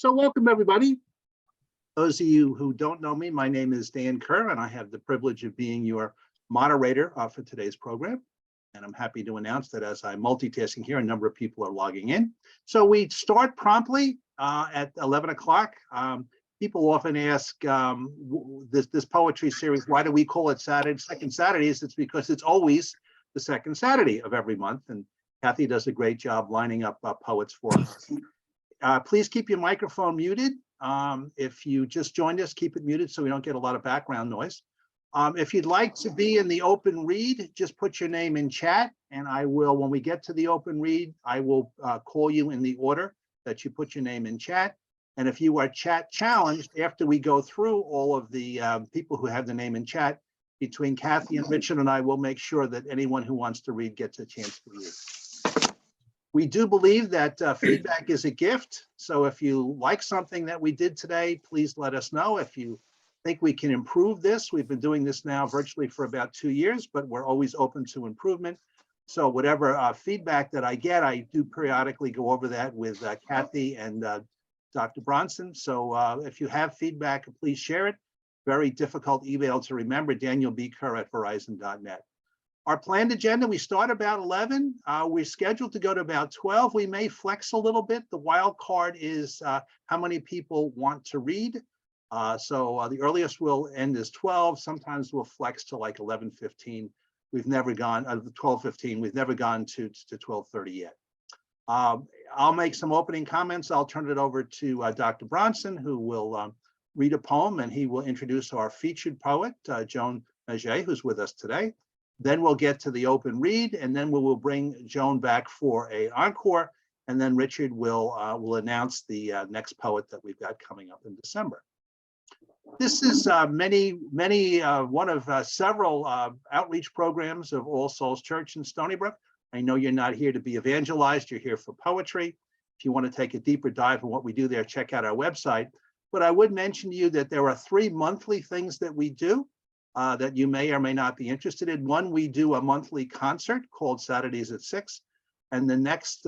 So welcome, everybody. Those of you who don't know me, my name is Dan Kerr, and I have the privilege of being your moderator for today's program. And I'm happy to announce that as I'm multitasking here, a number of people are logging in. So we start promptly at 11 o'clock. People often ask this poetry series, why do we call it Second Saturdays? It's because it's always the second Saturday of every month. And Kathy does a great job lining up poets for us. Please keep your microphone muted. If you just joined us, keep it muted so we don't get a lot of background noise. If you'd like to be in the open read, just put your name in chat, and I will, when we get to the open read, I will call you in the order that you put your name in chat. And if you are chat challenged, after we go through all of the people who have the name in chat, between Kathy and Richard and I will make sure that anyone who wants to read gets a chance to read. We do believe that feedback is a gift. So if you like something that we did today, please let us know. If you think we can improve this, we've been doing this now virtually for about 2 years, but we're always open to improvement. So whatever feedback that I get, I do periodically go over that with Kathy and Dr. Bronson. So if you have feedback, please share it. Very difficult email to remember, danielbkerr@verizon.net. Our planned agenda, we start about 11. We're scheduled to go to about 12. We may flex a little bit. The wild card is how many people want to read. So the earliest we'll end is 12. Sometimes we'll flex to like 11:15. We've never gone 12:15. We've never gone to 12:30 yet. I'll make some opening comments. I'll turn it over to Dr. Bronson, who will read a poem, and he will introduce our featured poet, Joan Miaget, who's with us today. Then we'll get to the open read, and then we will bring Joan back for an encore, and then Richard will announce the next poet that we've got coming up in December. This is one of several outreach programs of All Souls Church in Stony Brook. I know you're not here to be evangelized, you're here for poetry. If you want to take a deeper dive in what we do there, check out our website. But I would mention to you that there are 3 monthly things that we do that you may or may not be interested in. One, we do a monthly concert called Saturdays at 6. And the next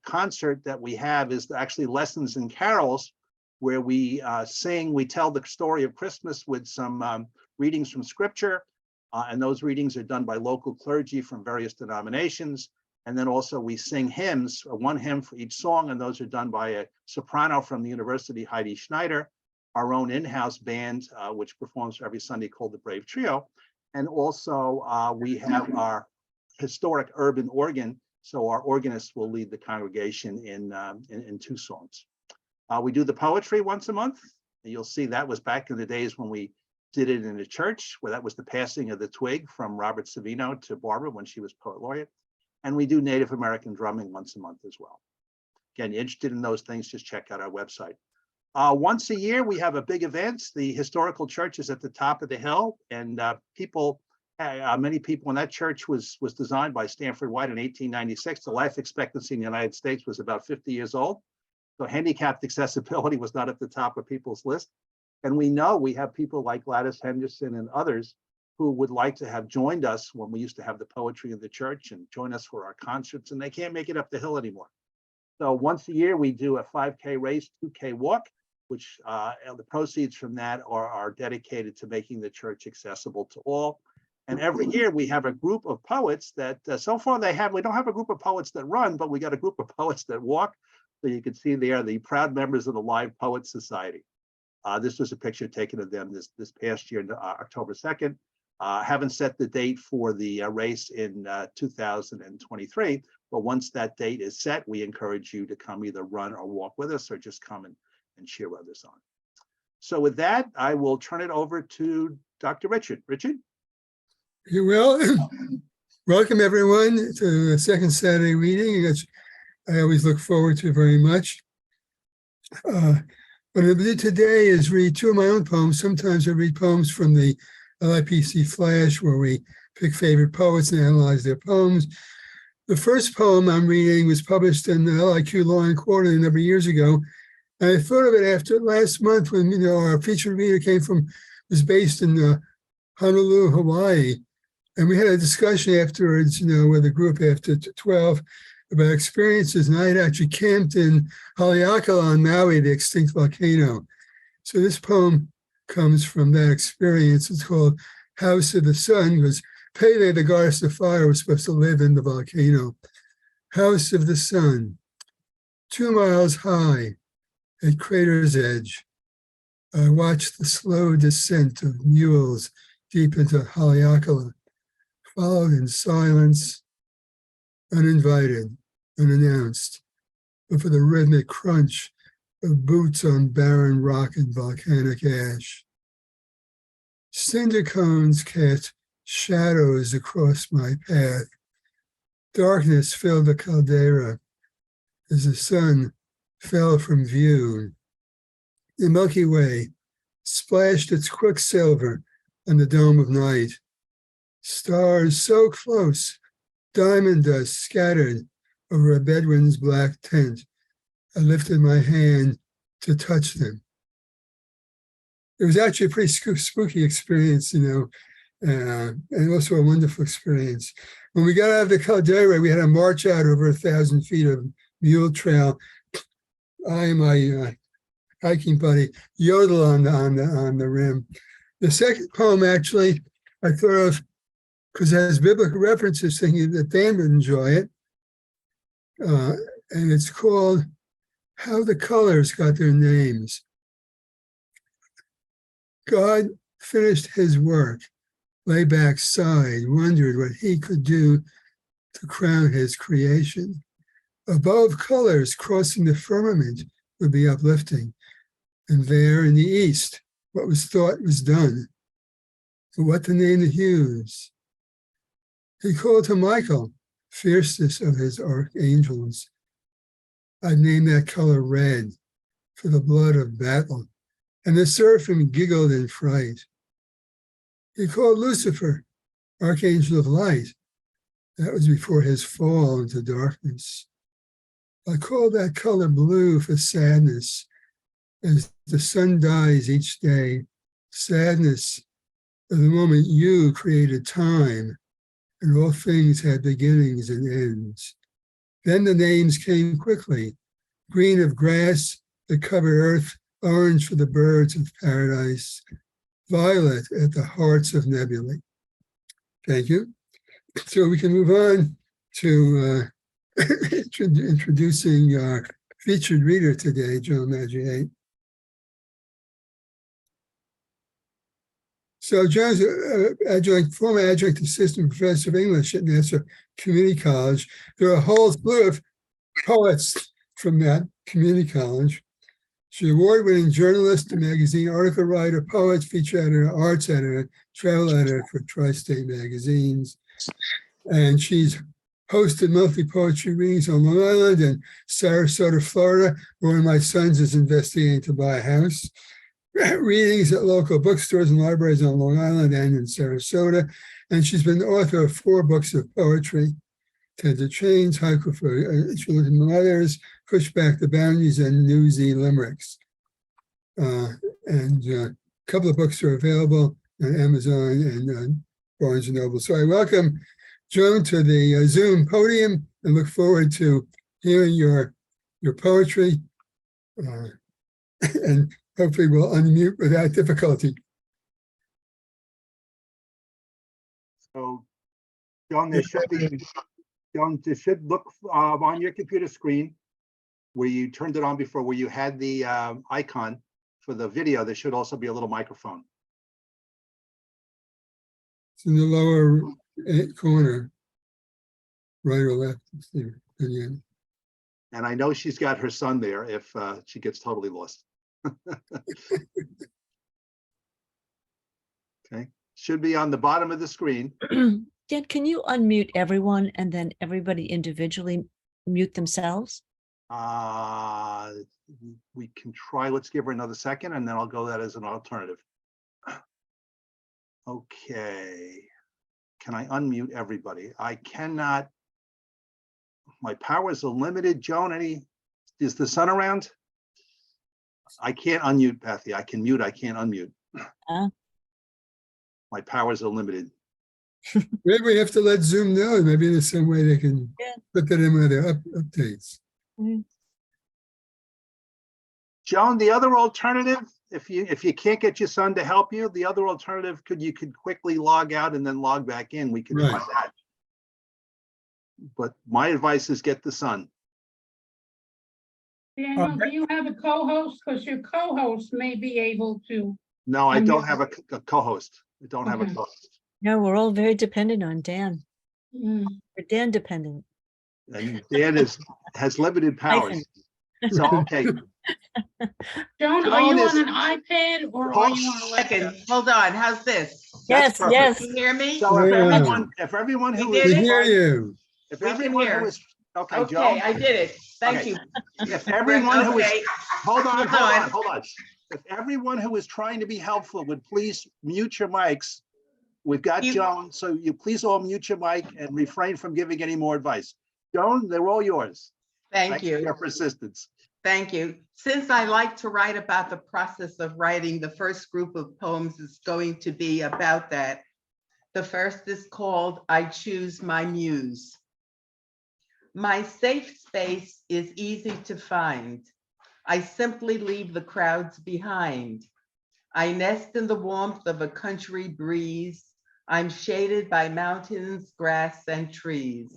concert that we have is actually Lessons and Carols, where we sing, we tell the story of Christmas with some readings from scripture. And those readings are done by local clergy from various denominations. And then also we sing hymns, 1 hymn for each song, and those are done by a soprano from the university, Heidi Schneider, our own in-house band, which performs every Sunday, called the Brave Trio. And also we have our historic urban organ, so our organist will lead the congregation in 2 songs. We do the poetry once a month. And you'll see that was back in the days when we did it in a church, where that was the passing of the twig from Robert Savino to Barbara when she was poet laureate. And we do Native American drumming once a month as well. Again, you're interested in those things, just check out our website. Once a year, we have a big event. The historical church is at the top of the hill, and many people in that church was designed by Stanford White in 1896. The life expectancy in the United States was about 50 years old. So handicapped accessibility was not at the top of people's list. And we know we have people like Gladys Henderson and others who would like to have joined us when we used to have the poetry in the church and join us for our concerts, and they can't make it up the hill anymore. So once a year, we do a 5K race, 2K walk, which the proceeds from that are dedicated to making the church accessible to all. And every year we have a group of poets that so far we don't have a group of poets that run, but we got a group of poets that walk. So you can see they are the proud members of the Live Poets Society. This was a picture taken of them this past year, October 2nd. Haven't set the date for the race in 2023, but once that date is set, we encourage you to come either run or walk with us, or just come and cheer others on. So with that, I will turn it over to Dr. Richard. Richard? You will. Welcome everyone to the second Saturday reading, which I always look forward to very much. What I did today is read 2 of my own poems. Sometimes I read poems from the LIPC Flash, where we pick favorite poets and analyze their poems. The first poem I'm reading was published in the LIQ Law and Quarterly a number of years ago. And I thought of it after last month when our featured reader was based in Honolulu, Hawaii. And we had a discussion afterwards, with the group after 12. about experiences, and I had actually camped in Haleakala on Maui, the extinct volcano. So this poem comes from that experience. It's called House of the Sun, because Pele, the goddess of fire, was supposed to live in the volcano. House of the Sun, 2 miles high at crater's edge. I watched the slow descent of mules deep into Haleakala, followed in silence, uninvited, unannounced, but for the rhythmic crunch of boots on barren rock and volcanic ash. Cinder cones cast shadows across my path. Darkness filled the caldera as the sun fell from view. The Milky Way splashed its quicksilver on the dome of night. Stars so close, diamond dust scattered over a Bedouin's black tent. I lifted my hand to touch them. It was actually a pretty spooky experience, and also a wonderful experience. When we got out of the caldera, we had to march out over 1,000 feet of mule trail. I and my hiking buddy yodel on the rim. The second poem, actually, I thought of because it has biblical references, thinking that Dan would enjoy it. And it's called How the Colors Got Their Names. God finished his work, lay back, sighed, wondered what he could do to crown his creation. Above, colors crossing the firmament would be uplifting. And there in the east, what was thought was done. So what to name the hues? He called to Michael, fiercest of his archangels. I'd name that color red for the blood of battle. And the seraphim giggled in fright. He called Lucifer, archangel of light. That was before his fall into darkness. I called that color blue for sadness. As the sun dies each day, sadness of the moment you created time, and all things had beginnings and ends. Then the names came quickly: green of grass that covered earth, orange for the birds of paradise, violet at the hearts of nebulae. Thank you. So we can move on to introducing our featured reader today, Joan Miaget. So Joan's former adjunct assistant professor of English at Nassau Community College. There are a whole slew of poets from that community college. She's award-winning journalist, magazine article writer, poet, feature editor, arts editor, travel editor for Tri-State magazines. And she's hosted monthly poetry readings on Long Island and Sarasota, Florida, where one of my sons is investigating to buy a house. Readings at local bookstores and libraries on Long Island and in Sarasota. And she's been the author of 4 books of poetry: Tender Chains, Haiku for Children and Mothers, Push Back the Boundaries, and Newsy Limericks. And a couple of books are available on Amazon and Barnes & Noble. So I welcome Joan to the Zoom podium and look forward to hearing your poetry. And hopefully we'll unmute without difficulty. So, Joan, there should look on your computer screen where you turned it on before, where you had the icon for the video. There should also be a little microphone. It's in the lower corner, right or left. And I know she's got her son there if she gets totally lost. Okay, should be on the bottom of the screen. Dan, can you unmute everyone and then everybody individually mute themselves? We can try. Let's give her another second and then I'll go that as an alternative. Okay. Can I unmute everybody? I cannot. My powers are limited. Joan, is the sun around? I can't unmute, Pathy. I can mute, I can't unmute. My powers are limited. Maybe we have to let Zoom know. Maybe there's some way they can Yeah. put that in with their updates. Mhm. Joan, the other alternative, if you can't get your son to help you, the other alternative you could quickly log out and then log back in. We could try Right. that. But my advice is get the son. Daniel, do you have a co-host? Because your co-host may be able to. No, I I'm don't your- have a co-host. I don't have a Okay. co-host. No, we're all very dependent on Dan. Mm. We're Dan dependent. And Dan has limited powers. Hyphen. So, okay, Joan, are Joan you is- on an iPad or Hold are you on a Second, laptop? hold on, how's this? Yes, perfect. yes. Can you hear me? so if Yeah. everyone who We is, We did it. hear you. if We can everyone who hear. is, okay, Okay, Joan, I did it. Thank Okay. you. if everyone who is, Okay, hold on, Hold on. hold on. If everyone who is trying to be helpful would please mute your mics. We've got You- Joan, so you please all mute your mic and refrain from giving any more advice. Joan, they're all yours. thank Thanks for you. your persistence. Thank you. Since I like to write about the process of writing, the first group of poems is going to be about that. The first is called I Choose My Muse. My safe space is easy to find. I simply leave the crowds behind. I nest in the warmth of a country breeze. I'm shaded by mountains, grass, and trees.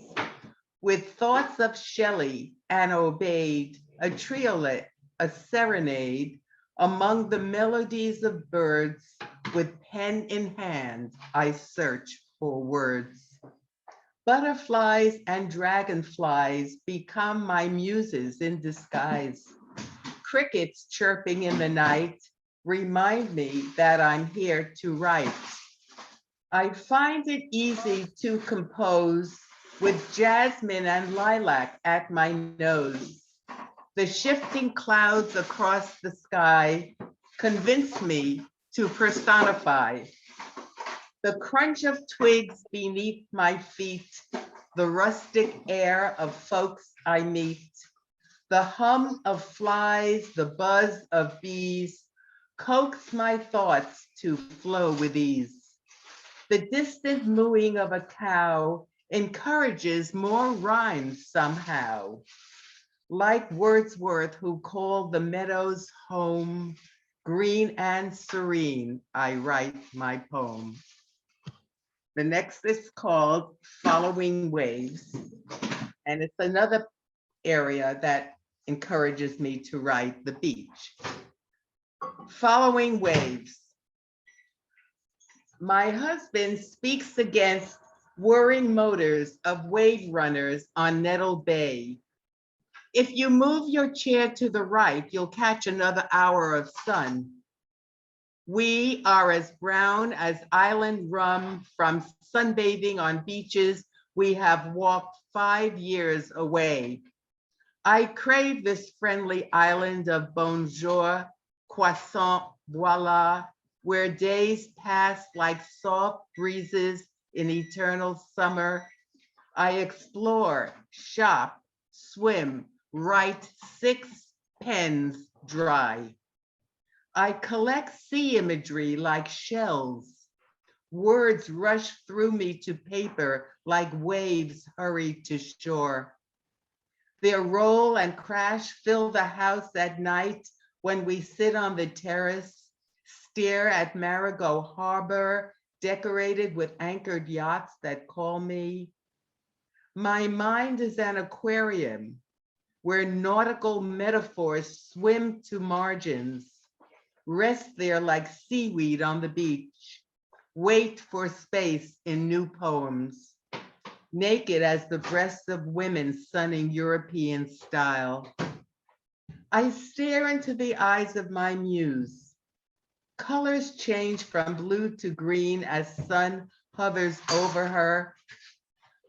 With thoughts of Shelley and obeyed, a triolet, a serenade, among the melodies of birds, with pen in hand, I search for words. Butterflies and dragonflies become my muses in disguise. Crickets chirping in the night remind me that I'm here to write. I find it easy to compose with jasmine and lilac at my nose. The shifting clouds across the sky convince me to personify. The crunch of twigs beneath my feet, the rustic air of folks I meet, the hum of flies, the buzz of bees, coax my thoughts to flow with ease. The distant mooing of a cow encourages more rhymes somehow. Like Wordsworth, who called the meadows home, green and serene, I write my poem. The next is called Following Waves, and it's another area that encourages me to write, the beach. Following waves. My husband speaks against whirring motors of wave runners on Nettle Bay. If you move your chair to the right, you'll catch another hour of sun. We are as brown as island rum from sunbathing on beaches we have walked 5 years away. I crave this friendly island of bonjour, croissant, voila, where days pass like soft breezes in eternal summer. I explore, shop, swim, write 6 pens dry. I collect sea imagery like shells. Words rush through me to paper like waves hurry to shore. Their roll and crash fill the house at night when we sit on the terrace, stare at Marigot Harbor, decorated with anchored yachts that call me. My mind is an aquarium where nautical metaphors swim to margins, rest there like seaweed on the beach, wait for space in new poems, naked as the breasts of women sunning European style. I stare into the eyes of my muse. Colors change from blue to green as sun hovers over her.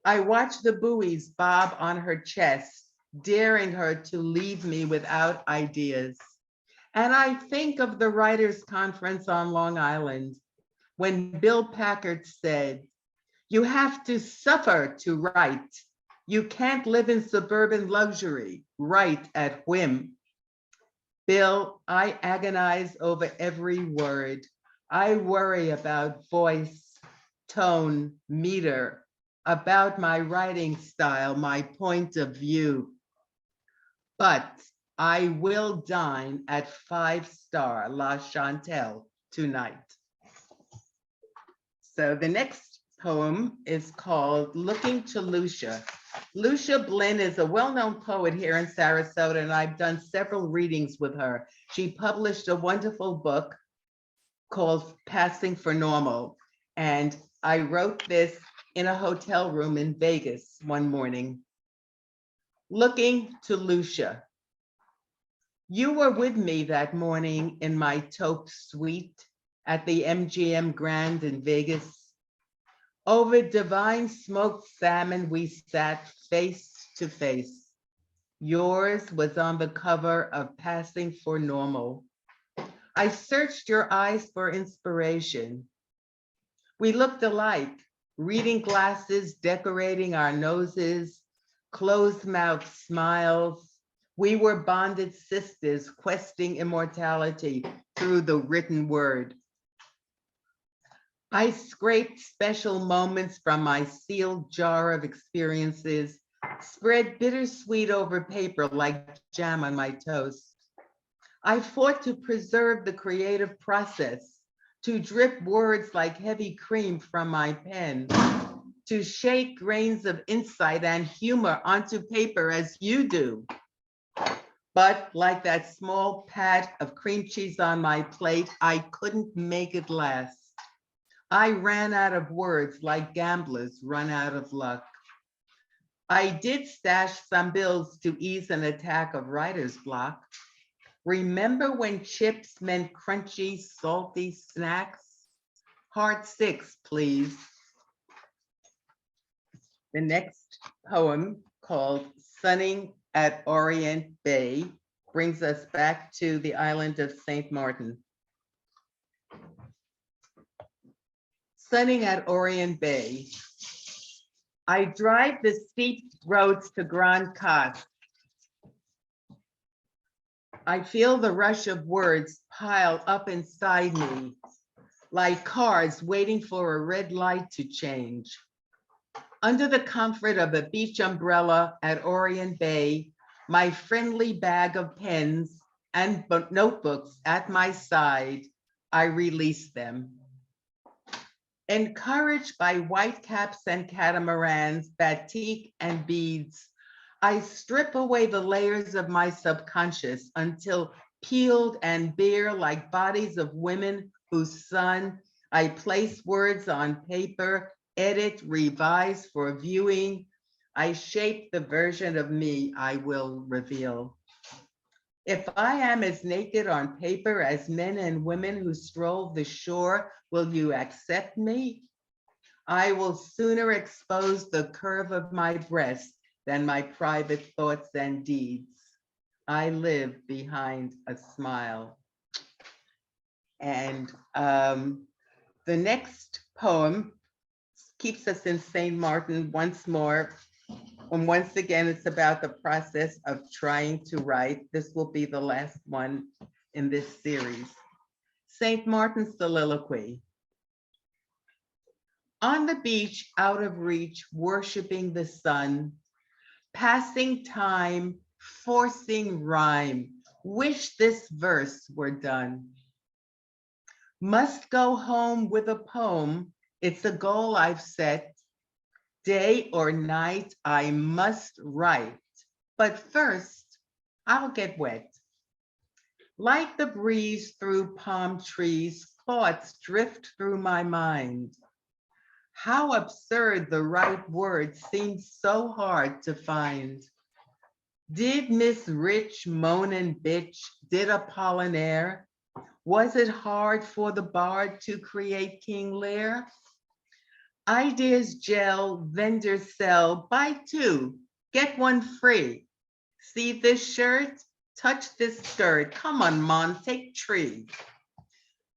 I watch the buoys bob on her chest, daring her to leave me without ideas. And I think of the Writers' Conference on Long Island, when Bill Packard said, "You have to suffer to write. You can't live in suburban luxury, write at whim." Bill, I agonize over every word. I worry about voice, tone, meter, about my writing style, my point of view. But I will dine at 5-star La Chantelle tonight. So the next poem is called Looking to Lucia. Lucia Blinn is a well-known poet here in Sarasota, and I've done several readings with her. She published a wonderful book called Passing for Normal, and I wrote this in a hotel room in Vegas one morning. Looking to Lucia. You were with me that morning in my taupe suite at the MGM Grand in Vegas. Over divine smoked salmon, we sat face to face. Yours was on the cover of Passing for Normal. I searched your eyes for inspiration. We looked alike, reading glasses decorating our noses, closed mouth smiles. We were bonded sisters questing immortality through the written word. I scraped special moments from my sealed jar of experiences, spread bittersweet over paper like jam on my toast. I fought to preserve the creative process, to drip words like heavy cream from my pen, to shake grains of insight and humor onto paper as you do. But like that small pat of cream cheese on my plate, I couldn't make it last. I ran out of words like gamblers run out of luck. I did stash some bills to ease an attack of writer's block. Remember when chips meant crunchy, salty snacks? Heart 6, please. The next poem, called Sunning at Orient Bay, brings us back to the island of St. Martin. Sunning at Orient Bay. I drive the steep roads to Grand Cas. I feel the rush of words pile up inside me, like cars waiting for a red light to change. Under the comfort of a beach umbrella at Orient Bay, my friendly bag of pens and notebooks at my side, I release them. Encouraged by whitecaps and catamarans, batik and beads, I strip away the layers of my subconscious until peeled and bare like bodies of women whose son, I place words on paper, edit, revise for viewing. I shape the version of me I will reveal. If I am as naked on paper as men and women who stroll the shore, will you accept me? I will sooner expose the curve of my breast than my private thoughts and deeds. I live behind a smile. And the next poem keeps us in St. Martin once more. And once again, it's about the process of trying to write. This will be the last one in this series. St. Martin's Soliloquy. On the beach, out of reach, worshiping the sun, passing time, forcing rhyme, wish this verse were done. Must go home with a poem, it's a goal I've set. Day or night, I must write, but first, I'll get wet. Like the breeze through palm trees, thoughts drift through my mind. How absurd the right word seems so hard to find. Did Miss Rich moan and bitch? Did Apollinaire? Was it hard for the bard to create King Lear? Ideas gel, vendors sell, buy two, get one free. See this shirt? Touch this skirt. Come on, Mon, take tree.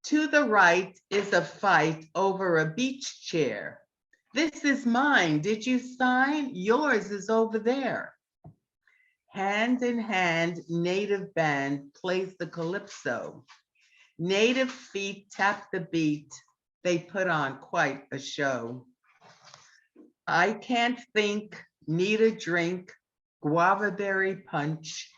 To the right is a fight over a beach chair. This is mine. Did you sign? Yours is over there. Hand in hand, native band plays the calypso. Native feet tap the beat. they put on quite a show. I can't think, need a drink, guava berry punch.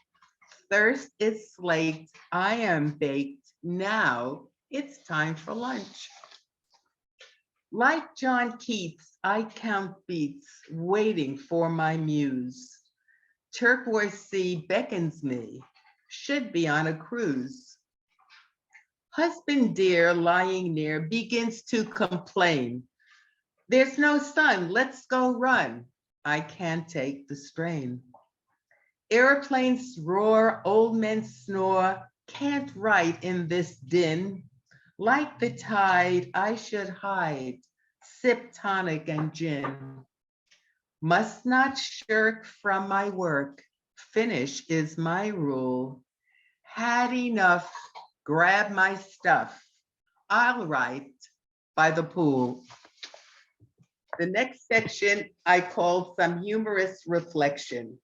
Thirst is slaked, I am baked, now it's time for lunch. Like John Keats, I count beats, waiting for my muse. Turquoise sea beckons me, should be on a cruise. Husband dear lying near begins to complain. There's no sun, let's go run. I can't take the strain. Airplanes roar, old men snore, can't write in this din. Like the tide, I should hide, sip tonic and gin. Must not shirk from my work, finish is my rule. Had enough, grab my stuff, I'll write by the pool. The next section I called Some Humorous Reflection.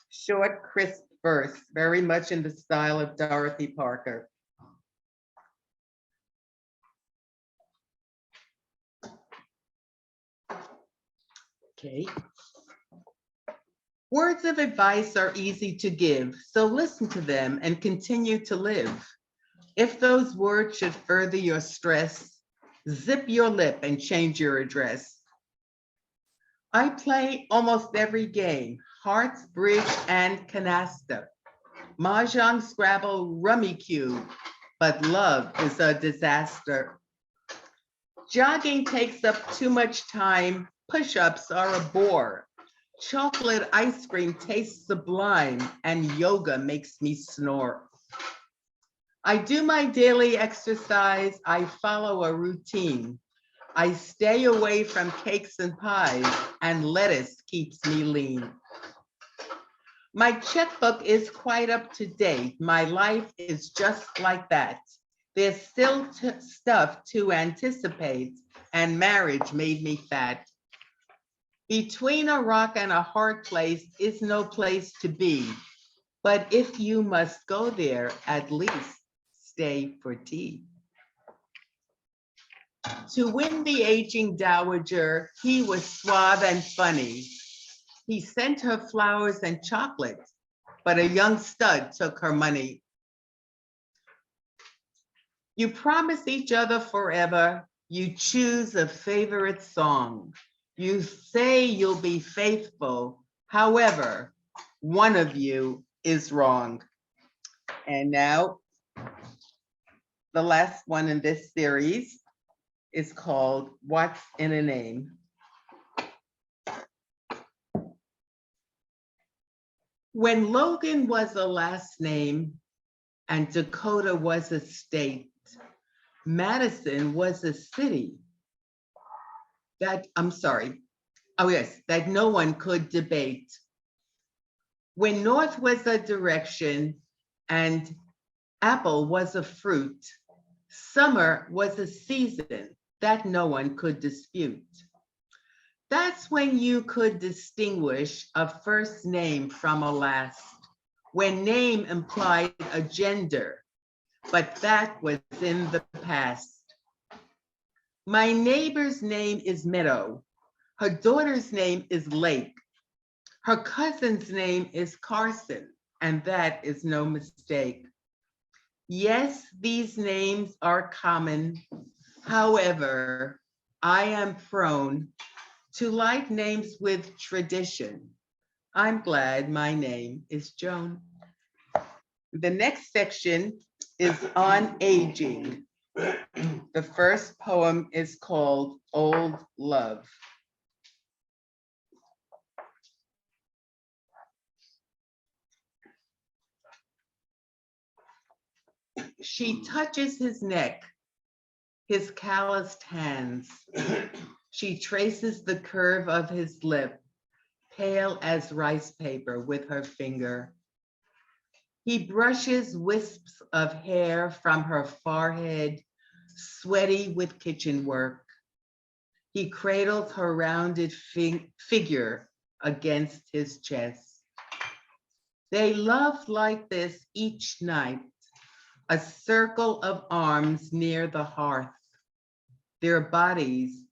Short, crisp verse, very much in the style of Dorothy Parker. Okay. Words of advice are easy to give, so listen to them and continue to live. If those words should further your stress, zip your lip and change your address. I play almost every game, hearts, bridge, and canasta. Mahjong, Scrabble, Rummy Cube, but love is a disaster. Jogging takes up too much time, push-ups are a bore. Chocolate ice cream tastes sublime, and yoga makes me snore. I do my daily exercise, I follow a routine. I stay away from cakes and pies, and lettuce keeps me lean. My checkbook is quite up to date. My life is just like that. There's still stuff to anticipate, and marriage made me fat. Between a rock and a hard place is no place to be. But if you must go there, at least stay for tea. To win the aging dowager, he was suave and funny. He sent her flowers and chocolate, but a young stud took her money. You promise each other forever. You choose a favorite song. You say you'll be faithful. However, one of you is wrong. And now, the last one in this series is called What's in a Name? When Logan was a last name and Dakota was a state, Madison was a city that no one could debate. When North was a direction and apple was a fruit, summer was a season that no one could dispute. That's when you could distinguish a first name from a last, when name implied a gender, but that was in the past. My neighbor's name is Meadow. Her daughter's name is Lake. Her cousin's name is Carson, and that is no mistake. Yes, these names are common. However, I am prone to like names with tradition. I'm glad my name is Joan. The next section is on aging. The first poem is called Old Love. She touches his neck, his calloused hands. She traces the curve of his lip, pale as rice paper, with her finger. He brushes wisps of hair from her forehead, sweaty with kitchen work. He cradles her rounded figure against his chest. They love like this each night, a circle of arms near the hearth. Their bodies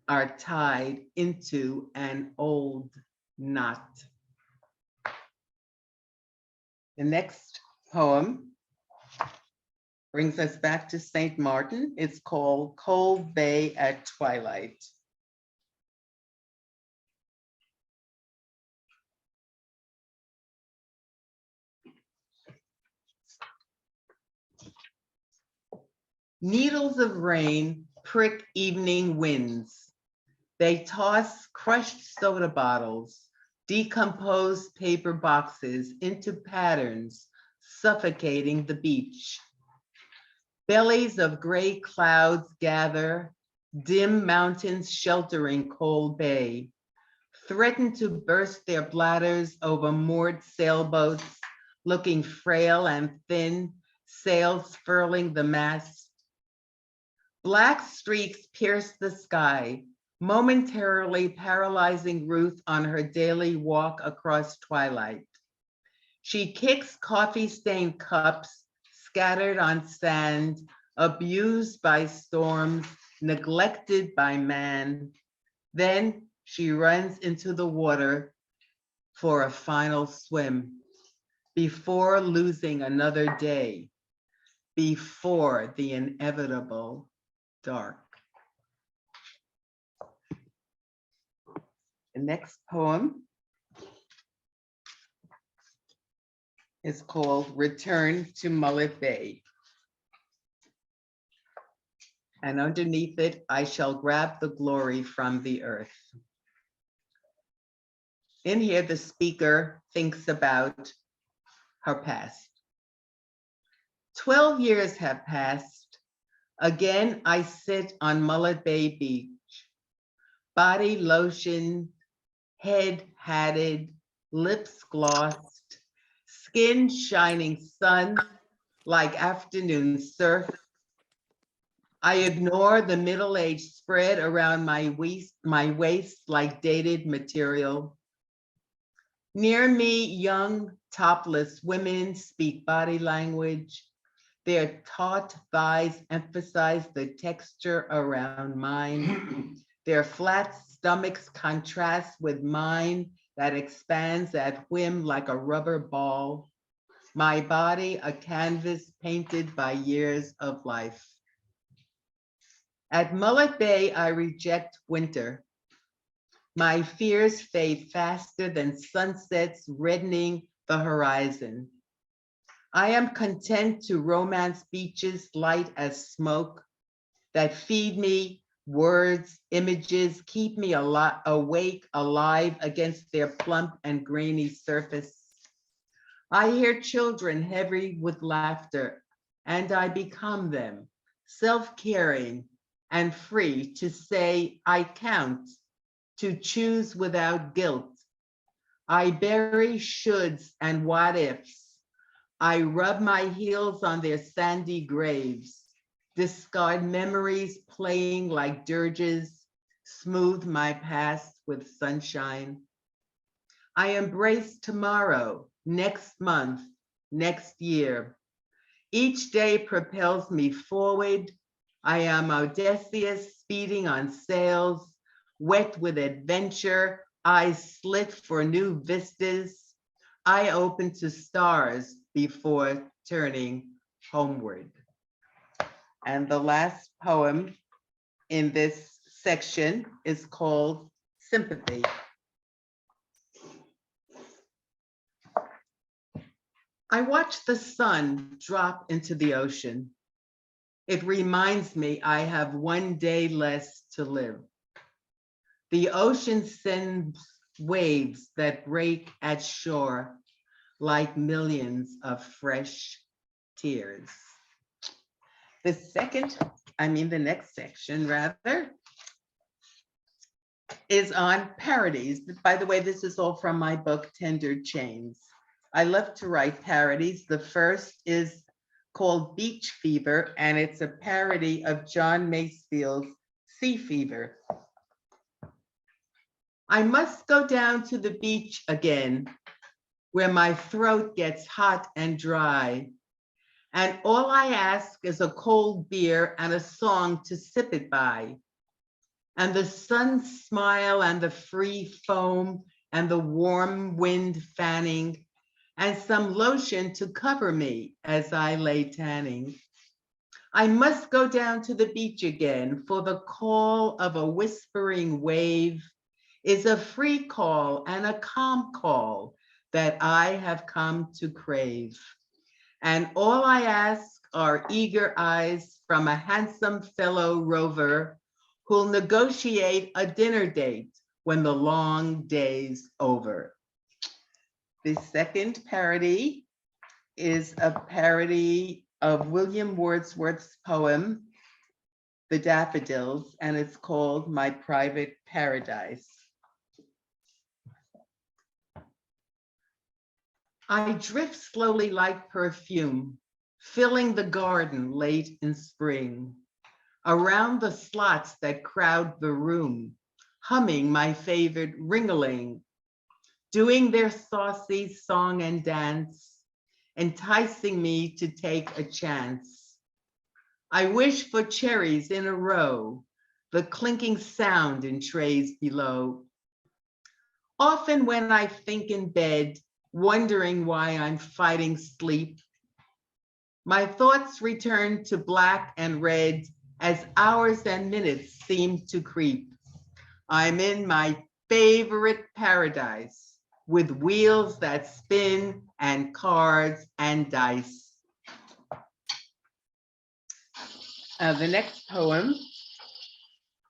are tied into an old knot. The next poem brings us back to St. Martin. It's called Cold Bay at Twilight. Needles of rain prick evening winds. They toss crushed soda bottles, decomposed paper boxes into patterns, suffocating the beach. Bellies of gray clouds gather, dim mountains sheltering Cold Bay, threaten to burst their bladders over moored sailboats, looking frail and thin, sails furling the mast. Black streaks pierce the sky, momentarily paralyzing Ruth on her daily walk across twilight. She kicks coffee-stained cups scattered on sand, abused by storms, neglected by man. Then she runs into the water for a final swim before losing another day, before the inevitable dark. The next poem is called Return to Mullet Bay. And underneath it, I shall grab the glory from the earth. In here, the speaker thinks about her past. 12 years have passed. Again, I sit on Mullet Bay Beach, body lotioned, head hatted, lips glossed, skin shining sun like afternoon surf. I ignore the middle-aged spread around my waist like dated material. Near me, young topless women speak body language. Their taut thighs emphasize the texture around mine. Their flat stomachs contrast with mine that expands at whim like a rubber ball. My body, a canvas painted by years of life. At Mullet Bay, I reject winter. My fears fade faster than sunsets reddening the horizon. I am content to romance beaches light as smoke that feed me words, images, keep me awake, alive against their plump and grainy surface. I hear children heavy with laughter, and I become them, self-caring and free to say, I count, to choose without guilt. I bury shoulds and what ifs. I rub my heels on their sandy graves, discard memories playing like dirges, smooth my past with sunshine. I embrace tomorrow, next month, next year. Each day propels me forward. I am Odysseus speeding on sails, wet with adventure, eyes slit for new vistas. I open to stars before turning homeward. And the last poem in this section is called Sympathy. I watch the sun drop into the ocean. It reminds me I have one day less to live. The ocean sends waves that break at shore like millions of fresh tears. The next section rather, is on parodies. By the way, this is all from my book, Tender Chains. I love to write parodies. The first is called Beach Fever, and it's a parody of John Masefield's Sea Fever. I must go down to the beach again, where my throat gets hot and dry. And all I ask is a cold beer and a song to sip it by. And the sun's smile and the free foam and the warm wind fanning, and some lotion to cover me as I lay tanning. I must go down to the beach again, for the call of a whispering wave is a free call and a calm call that I have come to crave. And all I ask are eager eyes from a handsome fellow rover who'll negotiate a dinner date when the long day's over. The second parody is a parody of William Wordsworth's poem, The Daffodils, and it's called My Private Paradise. I drift slowly like perfume, filling the garden late in spring, around the slots that crowd the room, humming my favorite ring-a-ling, doing their saucy song and dance, enticing me to take a chance. I wish for cherries in a row, the clinking sound in trays below. Often when I think in bed, wondering why I'm fighting sleep, my thoughts return to black and red as hours and minutes seem to creep. I'm in my favorite paradise with wheels that spin and cards and dice. The next poem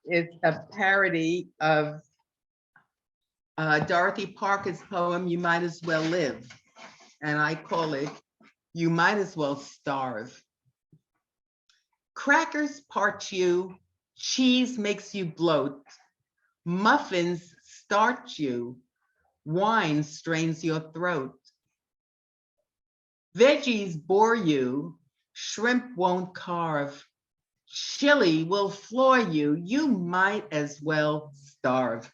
is a parody of Dorothy Parker's poem, You Might As Well Live. And I call it, You Might As Well Starve. Crackers parch you, cheese makes you bloat, muffins starch you, wine strains your throat. Veggies bore you, shrimp won't carve, chili will floor you, you might as well starve.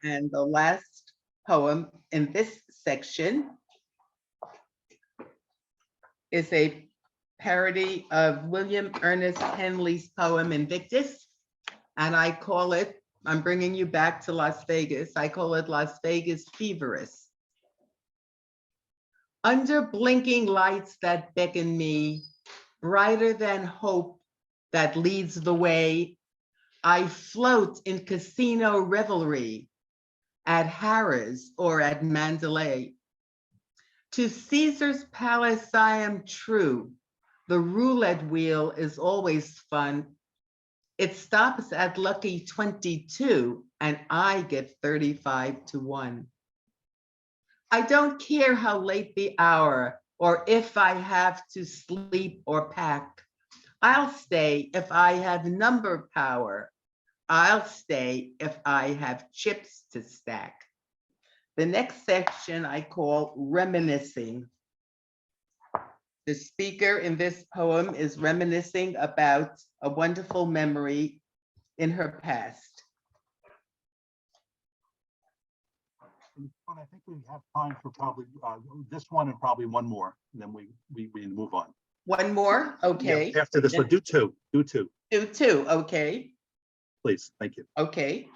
And the last poem in this section is a parody of William Ernest Henley's poem Invictus. And I call it, I'm bringing you back to Las Vegas. I call it Las Vegas Feverous. Under blinking lights that beckon me, brighter than hope that leads the way, I float in casino revelry at Harrah's or at Mandalay. To Caesar's palace I am true. The roulette wheel is always fun. It stops at lucky 22 and I get 35 to 1. I don't care how late the hour or if I have to sleep or pack. I'll stay if I have number power. I'll stay if I have chips to stack. The next section I call reminiscing. The speaker in this poem is reminiscing about a wonderful memory in her past. I think we have time for probably this one and probably one more, and then we move on. One more, okay. Yeah, after this one, do two, Do two, okay, please. Thank you. okay.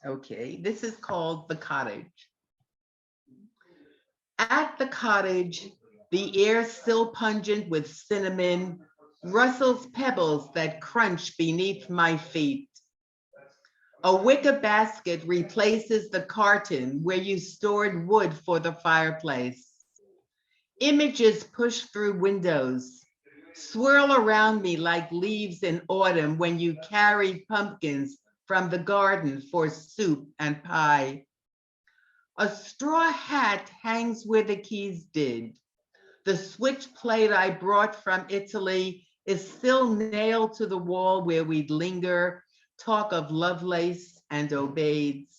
Okay, this is called The Cottage. At the cottage, the air still pungent with cinnamon, rustles pebbles that crunch beneath my feet. A wicker basket replaces the carton where you stored wood for the fireplace. Images push through windows, swirl around me like leaves in autumn when you carry pumpkins from the garden for soup and pie. A straw hat hangs where the keys did. The switch plate I brought from Italy is still nailed to the wall where we'd linger, talk of Lovelace and Obeids.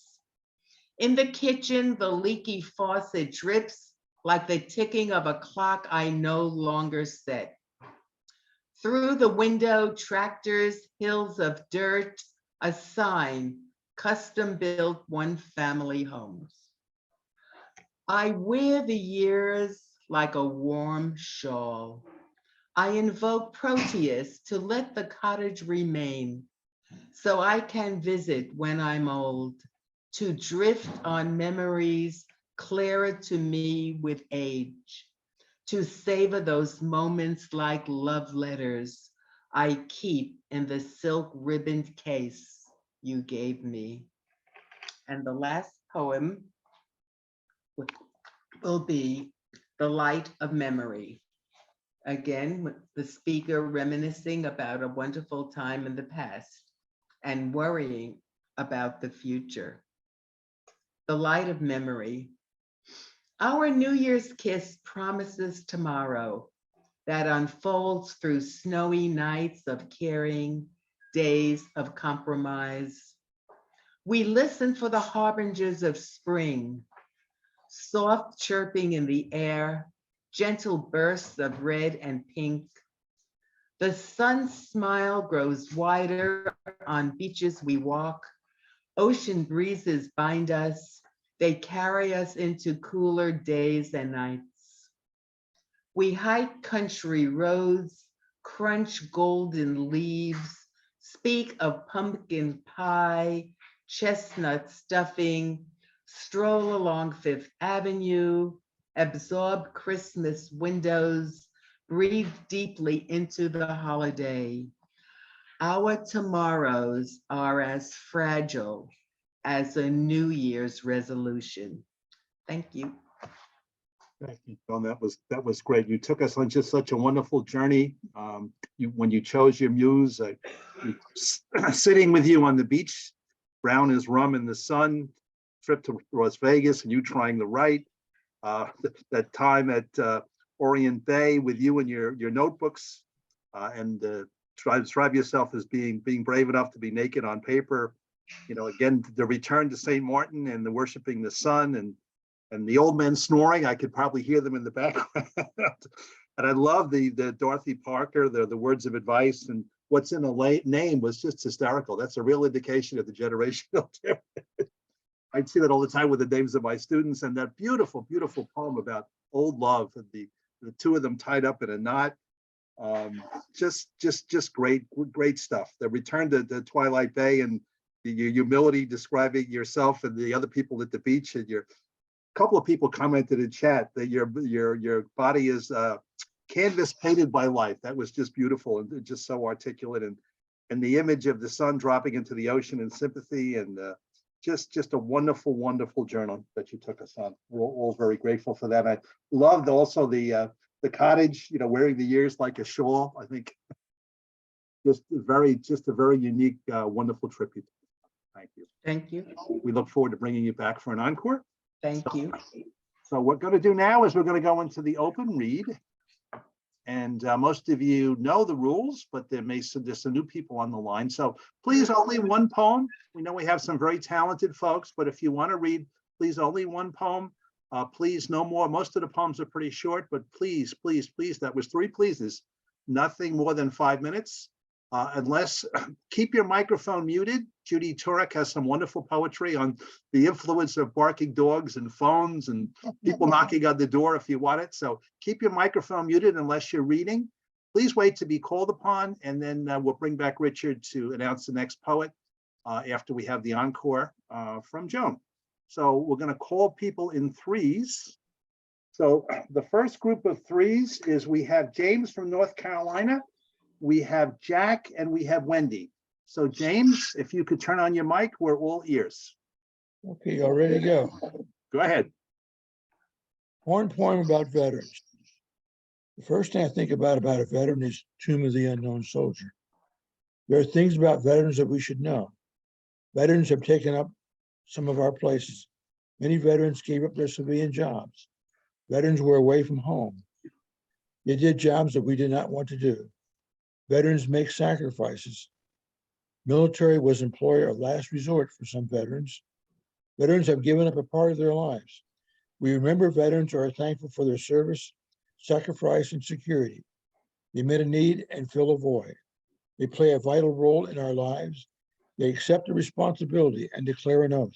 In the kitchen, the leaky faucet drips like the ticking of a clock I no longer set. Through the window, tractors, hills of dirt, a sign, custom built one family homes. I wear the years like a warm shawl. I invoke Proteus to let the cottage remain so I can visit when I'm old, to drift on memories clearer to me with age, to savor those moments like love letters I keep in the silk ribboned case you gave me. And the last poem will be The Light of Memory. Again, with the speaker reminiscing about a wonderful time in the past and worrying about the future. The light of memory. Our New Year's kiss promises tomorrow that unfolds through snowy nights of caring, days of compromise. We listen for the harbingers of spring, soft chirping in the air, gentle bursts of red and pink. The sun's smile grows wider on beaches we walk. Ocean breezes bind us. They carry us into cooler days and nights. We hike country roads, crunch golden leaves, speak of pumpkin pie, chestnut stuffing, stroll along Fifth Avenue, absorb Christmas windows, breathe deeply into the holiday. Our tomorrows are as fragile as a New Year's resolution. Thank you. Thank you, Joan. That was great. You took us on just such a wonderful journey. When you chose your muse, sitting with you on the beach, brown as rum in the sun, trip to Las Vegas, and you trying to write. That time at Orient Bay with you and your notebooks, and try to describe yourself as being brave enough to be naked on paper. You know, again, the return to St. Martin and the worshiping the sun and the old men snoring. I could probably hear them in the background. And I love the Dorothy Parker, the words of advice, and what's in the name was just hysterical. That's a real indication of the generational difference. I'd see that all the time with the names of my students, and that beautiful, beautiful poem about old love and the two of them tied up in a knot. Just great stuff. The return to the Twilight Bay and your humility describing yourself and the other people at the beach, and a couple of people commented in chat that your body is canvas painted by life. That was just beautiful and just so articulate, and the image of the sun dropping into the ocean in sympathy, and just a wonderful, wonderful journal that you took us on. We're all very grateful for that. I loved also the cottage, you know, wearing the years like a shawl. I think just a very unique, wonderful trip. Thank you. Thank you. We look forward to bringing you back for an encore. Thank you. So what we're going to do now is we're going to go into the open read. And most of you know the rules, but there's some new people on the line. So please, only one poem. We know we have some very talented folks, but if you want to read, please, only one poem. Please, no more. Most of the poems are pretty short, but please, please, please, that was 3 pleases. Nothing more than 5 minutes. Unless, keep your microphone muted. Judy Turek has some wonderful poetry on the influence of barking dogs and phones and people knocking on the door if you want it. So keep your microphone muted unless you're reading. Please wait to be called upon, and then we'll bring back Richard to announce the next poet after we have the encore from Joan. So we're going to call people in threes. So the first group of threes is we have James from North Carolina. We have Jack and we have Wendy. So James, if you could turn on your mic, we're all ears. Okay, y'all ready to go? Go ahead. One poem about veterans. The first thing I think about a veteran is Tomb of the Unknown Soldier. There are things about veterans that we should know. Veterans have taken up some of our places. Many veterans gave up their civilian jobs. Veterans were away from home. They did jobs that we did not want to do. Veterans make sacrifices. Military was employer of last resort for some veterans. Veterans have given up a part of their lives. We remember veterans or are thankful for their service, sacrifice, and security. They met a need and fill a void. They play a vital role in our lives. They accept a responsibility and declare an oath.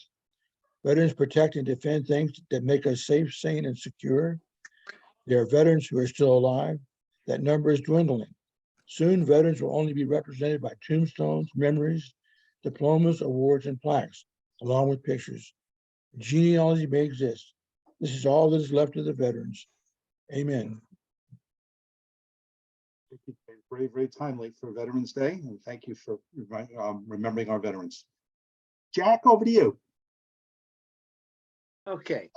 Veterans protect and defend things that make us safe, sane, and secure. There are veterans who are still alive. That number is dwindling. Soon, veterans will only be represented by tombstones, memories, diplomas, awards, and plaques, along with pictures. Genealogy may exist. This is all that is left of the veterans. Amen. Very, very timely for Veterans Day, and thank you for remembering our veterans. Jack, over to you. Okay.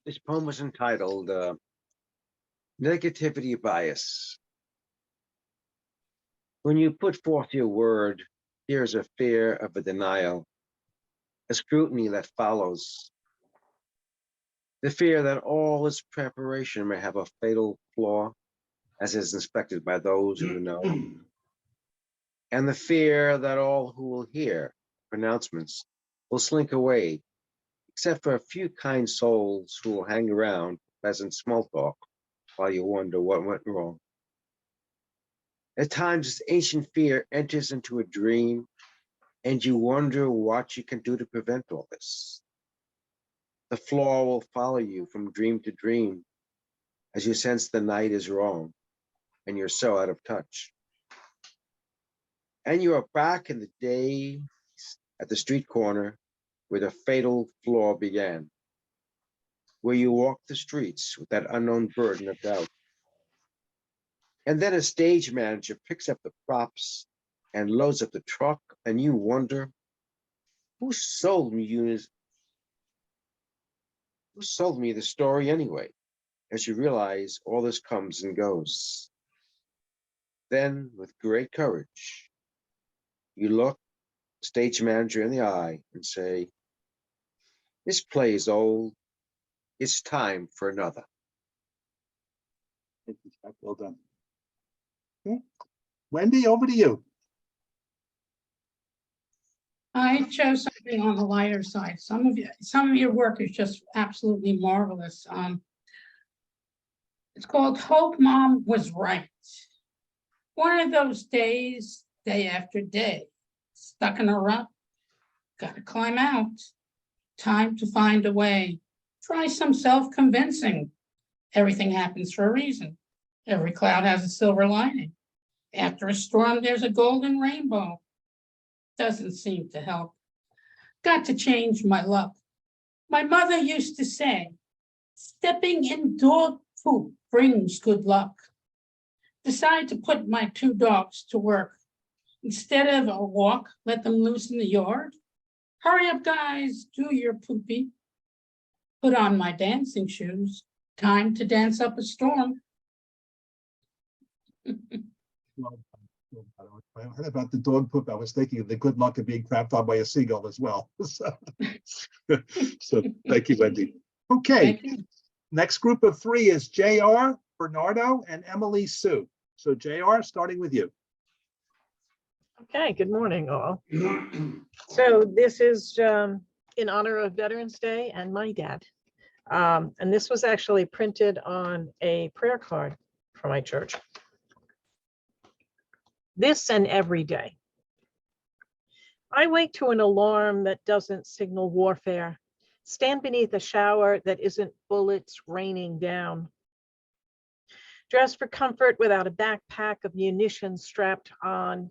This poem was entitled Negativity Bias. When you put forth your word, there's a fear of a denial, a scrutiny that follows. The fear that all this preparation may have a fatal flaw, as is inspected by those who know. And the fear that all who will hear pronouncements will slink away, except for a few kind souls who will hang around pleasant small talk while you wonder what went wrong. At times, this ancient fear enters into a dream, and you wonder what you can do to prevent all this. The flaw will follow you from dream to dream as you sense the night is wrong and you're so out of touch. And you are back in the day at the street corner where the fatal flaw began, where you walk the streets with that unknown burden of doubt. And then a stage manager picks up the props and loads up the truck, and you wonder, who sold me the story anyway? As you realize all this comes and goes. Then, with great courage, you look the stage manager in the eye and say, this play is old. It's time for another. Thank you, Jack. Well done. Okay. Wendy, over to you. I chose something on the lighter side. Some of your work is just absolutely marvelous. It's called Hope Mom Was Right. One of those days, day after day, stuck in a rut, gotta climb out. Time to find a way. Try some self-convincing. Everything happens for a reason. Every cloud has a silver lining. After a storm, there's a golden rainbow. Doesn't seem to help. Got to change my luck. My mother used to say, stepping in dog poop brings good luck. Decide to put my 2 dogs to work. Instead of a walk, let them loose in the yard. Hurry up, guys, do your poopy. Put on my dancing shoes. Time to dance up a storm. Well, I heard about the dog poop. I was thinking of the good luck of being crapped on by a seagull as well. So thank you, Wendy. Okay, Thank you. next group of 3 is JR, Bernardo, and Emily Sue. So JR, starting with you. Okay, good morning, all. So this is in honor of Veterans Day and my dad. And this was actually printed on a prayer card for my church. This and every day. I wake to an alarm that doesn't signal warfare, stand beneath a shower that isn't bullets raining down. Dress for comfort without a backpack of munitions strapped on.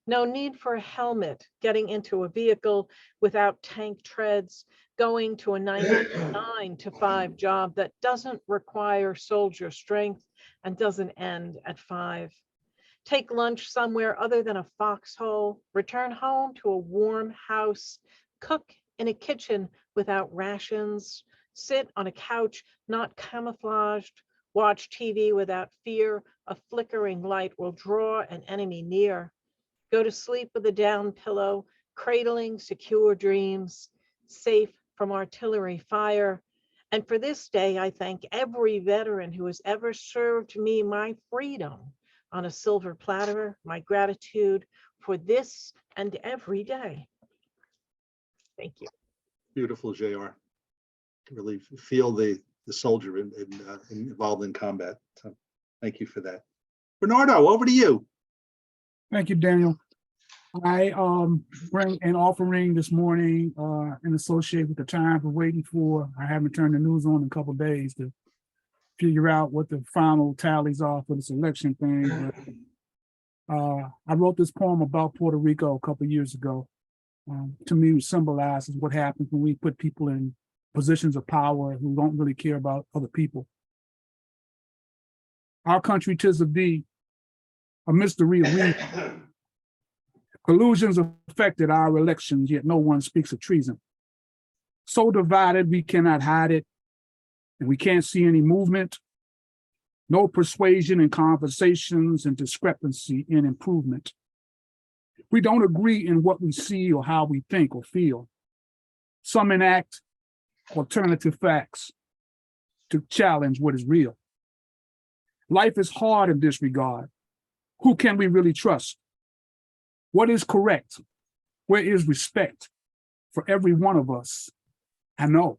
No need for a helmet, getting into a vehicle without tank treads, going to a 9 to 5 job that doesn't require soldier strength and doesn't end at 5. Take lunch somewhere other than a foxhole, return home to a warm house, cook in a kitchen without rations, sit on a couch not camouflaged, watch TV without fear a flickering light will draw an enemy near. Go to sleep with a down pillow, cradling secure dreams, safe from artillery fire. And for this day, I thank every veteran who has ever served me my freedom on a silver platter, my gratitude for this and every day. Thank you. Beautiful, JR. Really feel the soldier involved in combat. So thank you for that. Bernardo, over to you. Thank you, Daniel. I bring an offering this morning and associate with the time we're waiting for. I haven't turned the news on in a couple of days to figure out what the final tallies are for this election thing. But I wrote this poem about Puerto Rico a couple of years ago. To me, it symbolizes what happens when we put people in positions of power who don't really care about other people. Our country 'tis of thee, a mystery of reason. Collusions affected our elections, yet no one speaks of treason. So divided, we cannot hide it, and we can't see any movement. No persuasion in conversations and discrepancy in improvement. We don't agree in what we see or how we think or feel. Some enact alternative facts to challenge what is real. Life is hard in this regard. Who can we really trust? What is correct? Where is respect for every one of us? I know,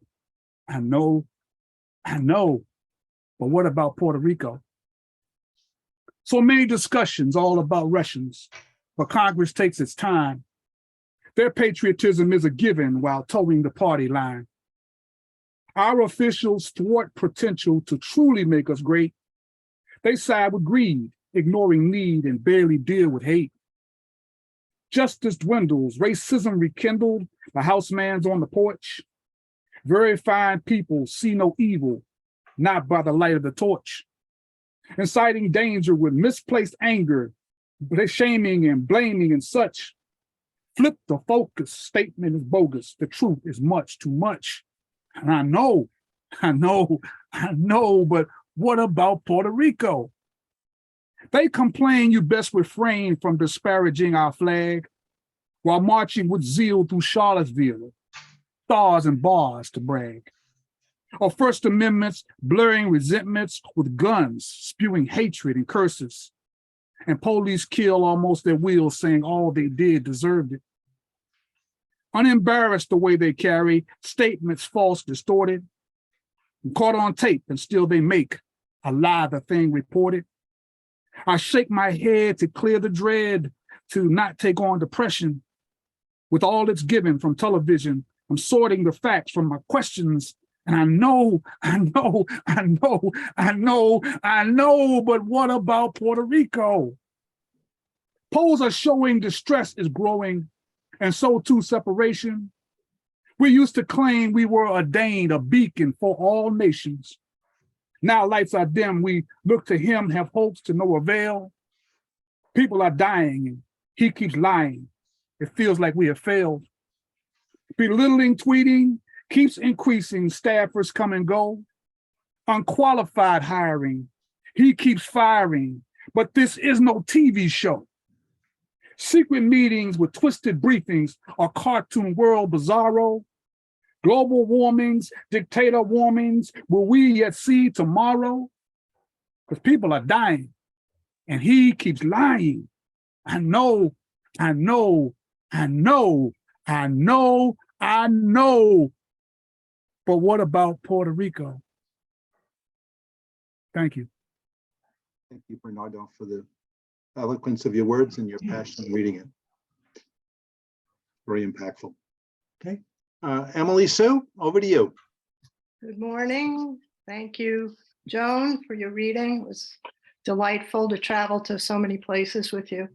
but what about Puerto Rico? So many discussions all about Russians, but Congress takes its time. Their patriotism is a given while towing the party line. Our officials thwart potential to truly make us great. They side with greed, ignoring need and barely deal with hate. Justice dwindles, racism rekindled, the houseman's on the porch. Very fine people see no evil, not by the light of the torch. Inciting danger with misplaced anger, shaming and blaming and such. Flip the focus, statement is bogus, the truth is much too much. And I know, but what about Puerto Rico? They complain you best refrain from disparaging our flag while marching with zeal through Charlottesville, stars and bars to brag. Or First Amendments blurring resentments with guns, spewing hatred and curses. And police kill almost at will, saying all they did deserved it. Unembarrassed the way they carry statements false, distorted, and caught on tape, and still they make a lie the thing reported. I shake my head to clear the dread, to not take on depression. With all it's given from television, I'm sorting the facts from my questions. And I know, but what about Puerto Rico? Polls are showing distress is growing, and so too separation. We used to claim we were ordained a beacon for all nations. Now lights are dim, we look to him, have hopes to no avail. People are dying, and he keeps lying. It feels like we have failed. Belittling tweeting keeps increasing, staffers come and go. Unqualified hiring, he keeps firing, but this is no TV show. Secret meetings with twisted briefings are cartoon world bizarro. Global warmings, dictator warmings, will we yet see tomorrow? Because people are dying and he keeps lying. I know. But what about Puerto Rico? Thank you. Thank you, Bernardo, for the eloquence of your words and your passion in reading it. Very impactful. Okay. Emily Sue, over to you. Good morning. Thank you, Joan, for your reading. It was delightful to travel to so many places with you.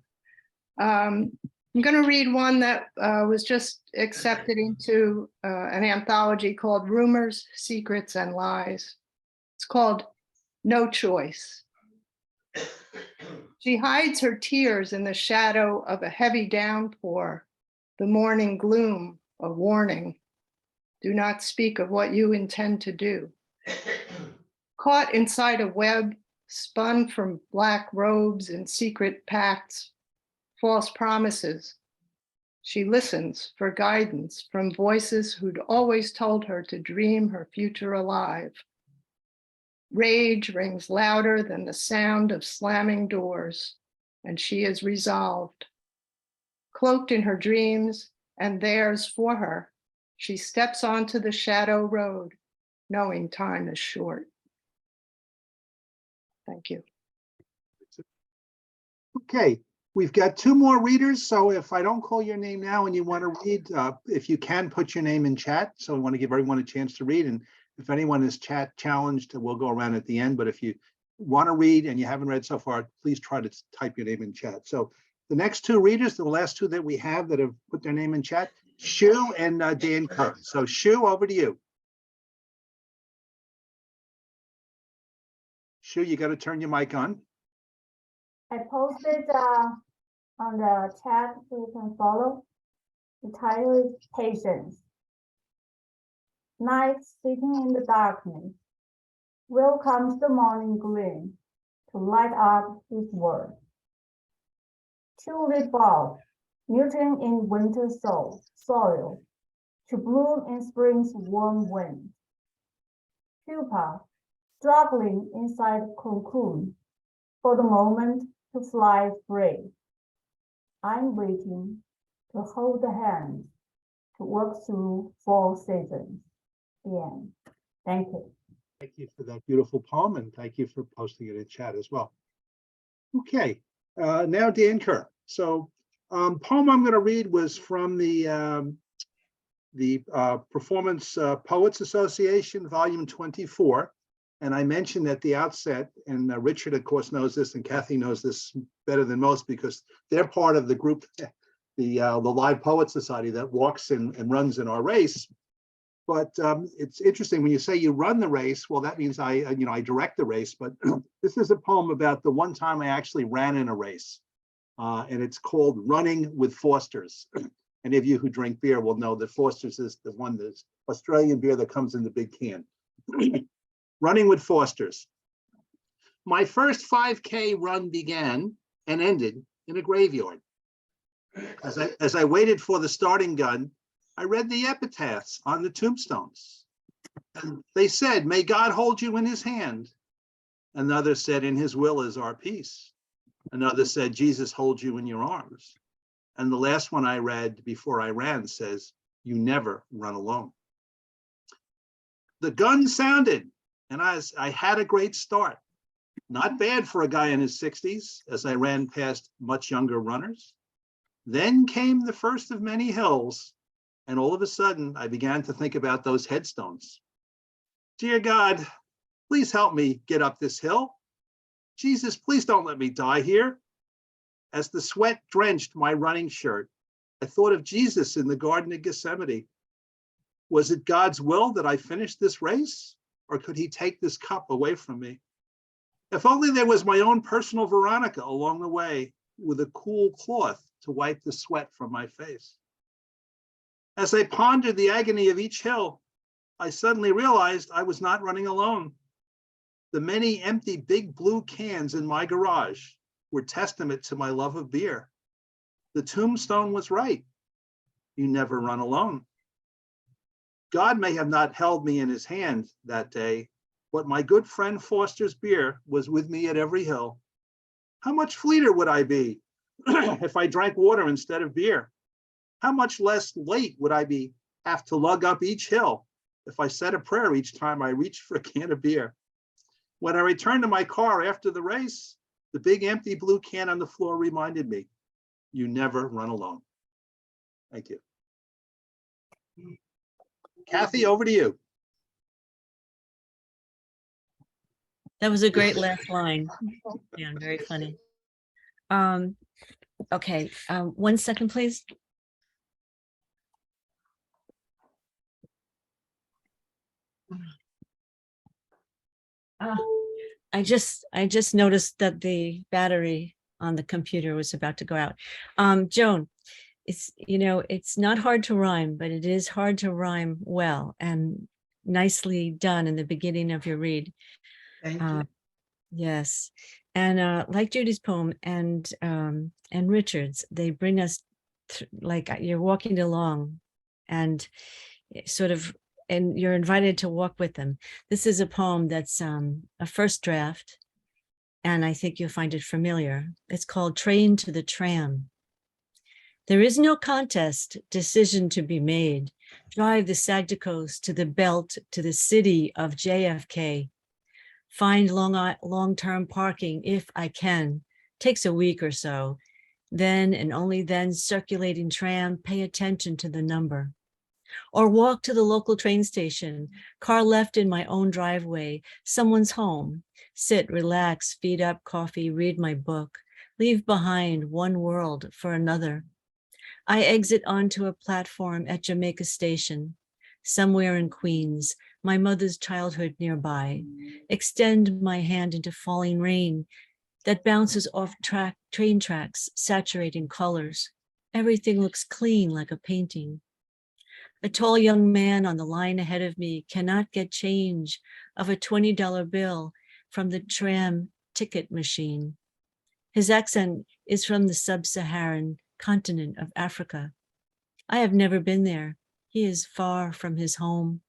I'm going to read one that was just accepted into an anthology called Rumors, Secrets, and Lies. It's called No Choice. She hides her tears in the shadow of a heavy downpour, the morning gloom, a warning. Do not speak of what you intend to do. Caught inside a web spun from black robes and secret pacts, false promises. She listens for guidance from voices who'd always told her to dream her future alive. Rage rings louder than the sound of slamming doors, and she is resolved. Cloaked in her dreams and theirs for her, she steps onto the shadow road, knowing time is short. Thank you. Okay, We've got two more readers, so if I don't call your name now and you want to read, if you can, put your name in chat. So we want to give everyone a chance to read, and if anyone is chat challenged, we'll go around at the end. But if you want to read and you haven't read so far, please try to type your name in chat. So the next two readers, the last two that we have that have put their name in chat, Shu and Dan Kerr. So Shu, over to you. Shu, you got to turn your mic on. I posted on the chat so you can follow. The title is Patience. Night sitting in the darkness. Will comes the morning gleam to light up his word. Tulip bulb, nurturing in winter soil, to bloom in spring's warm wind. Pupa, struggling inside cocoon, for the moment to fly free. I'm waiting to hold the hand to work through fall seasons. The end. Thank you. Thank you for that beautiful poem, and thank you for posting it in chat as well. Okay, now Dan Kerr. So poem I'm going to read was from the Performance Poets Association, volume 24. And I mentioned at the outset, and Richard, of course, knows this, and Kathy knows this better than most because they're part of the group, the Live Poet Society that walks and runs in our race. But it's interesting when you say you run the race. Well, that means I direct the race. But this is a poem about the one time I actually ran in a race, and it's called "Running with Foster's." Any of you who drink beer will know that Foster's is the one that's Australian beer that comes in the big can. Running with Foster's. My first 5K run began and ended in a graveyard. As I waited for the starting gun, I read the epitaphs on the tombstones. And they said, "May God hold you in his hand." Another said, "In his will is our peace." Another said, "Jesus holds you in your arms." And the last one I read before I ran says, "You never run alone." The gun sounded, and I had a great start. Not bad for a guy in his 60s as I ran past much younger runners. Then came the first of many hills, and all of a sudden I began to think about those headstones. Dear God, please help me get up this hill. Jesus, please don't let me die here. As the sweat drenched my running shirt, I thought of Jesus in the Garden of Gethsemane. Was it God's will that I finish this race? Or could he take this cup away from me? If only there was my own personal Veronica along the way with a cool cloth to wipe the sweat from my face. As I pondered the agony of each hill, I suddenly realized I was not running alone. The many empty big blue cans in my garage were testament to my love of beer. The tombstone was right. You never run alone. God may have not held me in his hand that day, but my good friend Foster's beer was with me at every hill. How much fleeter would I be if I drank water instead of beer? How much less late would I have to lug up each hill if I said a prayer each time I reached for a can of beer? When I returned to my car after the race, the big empty blue can on the floor reminded me, you never run alone. Thank you. Kathy, over to you. That was a great last line. Yeah, very funny. Okay, 1 second, please. I just noticed that the battery on the computer was about to go out. Joan, it's not hard to rhyme, but it is hard to rhyme well, and nicely done in the beginning of your read. Thank you. Yes, and like Judy's poem and Richard's, they bring us like you're walking along, and sort of, and you're invited to walk with them. This is a poem that's a first draft, and I think you'll find it familiar. It's called "Train to the Tram." There is no contest, decision to be made. Drive the Sagicos to the belt, to the city of JFK. Find long-term parking if I can. Takes a week or so. Then and only then circulating tram, pay attention to the number. Or walk to the local train station, car left in my own driveway, someone's home, sit, relax, feed up coffee, read my book, leave behind one world for another. I exit onto a platform at Jamaica Station, somewhere in Queens, my mother's childhood nearby, extend my hand into falling rain that bounces off train tracks, saturating colors. Everything looks clean like a painting. A tall young man on the line ahead of me cannot get change of a $20 bill from the tram ticket machine. His accent is from the sub-Saharan continent of Africa. I have never been there. He is far from his home.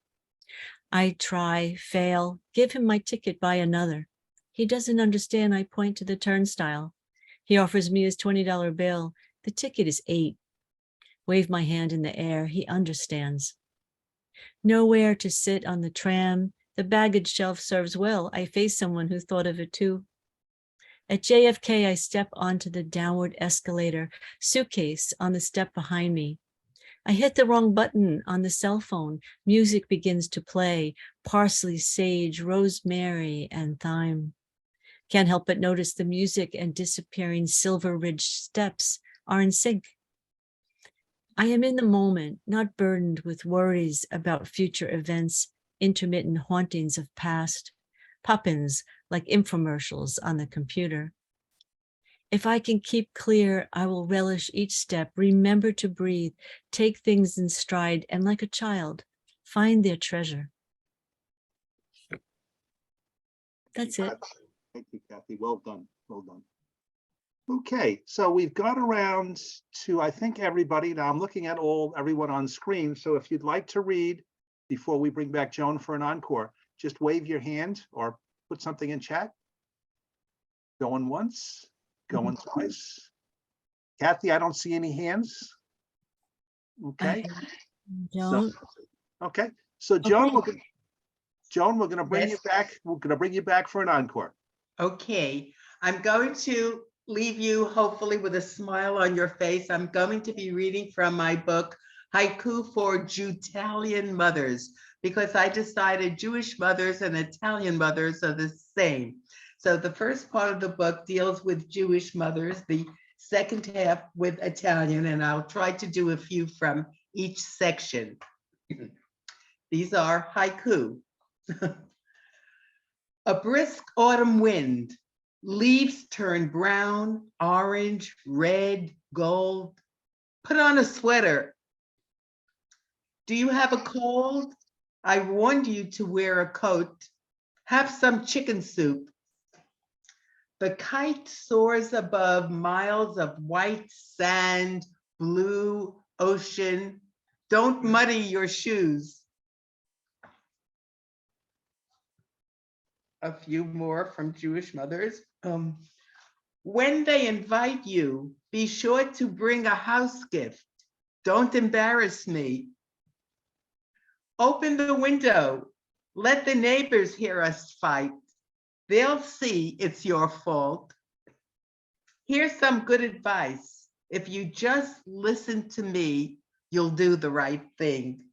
I try, fail, give him my ticket, buy another. He doesn't understand. I point to the turnstile. He offers me his $20 bill. The ticket is $8. Wave my hand in the air. He understands. Nowhere to sit on the tram. The baggage shelf serves well. I face someone who thought of it too. At JFK, I step onto the downward escalator, suitcase on the step behind me. I hit the wrong button on the cell phone. Music begins to play. Parsley, sage, rosemary, and thyme. Can't help but notice the music and disappearing Silver Ridge steps are in sync. I am in the moment, not burdened with worries about future events, intermittent hauntings of past, pop-ins like infomercials on the computer. If I can keep clear, I will relish each step, remember to breathe, take things in stride, and like a child, find their treasure. That's it. Thank you, Kathy. Well done. Well done. Okay, so we've got around to, I think, everybody. Now I'm looking at everyone on screen. So if you'd like to read before we bring back Joan for an encore, just wave your hand or put something in chat. Going once, going twice. Kathy, I don't see any hands. Okay. Don't. Okay, so Joan, Okay. we're going to bring you Yes. back. We're going to bring you back for an encore. Okay, I'm going to leave you hopefully with a smile on your face. I'm going to be reading from my book, Haiku for Jutalian Mothers, because I decided Jewish mothers and Italian mothers are the same. So the first part of the book deals with Jewish mothers, the second half with Italian, and I'll try to do a few from each section. These are haiku. A brisk autumn wind, leaves turn brown, orange, red, gold. Put on a sweater. Do you have a cold? I warned you to wear a coat. Have some chicken soup. The kite soars above miles of white sand, blue ocean. Don't muddy your shoes. A few more from Jewish mothers. When they invite you, be sure to bring a house gift. Don't embarrass me. Open the window. Let the neighbors hear us fight. They'll see it's your fault. Here's some good advice. If you just listen to me, you'll do the right thing.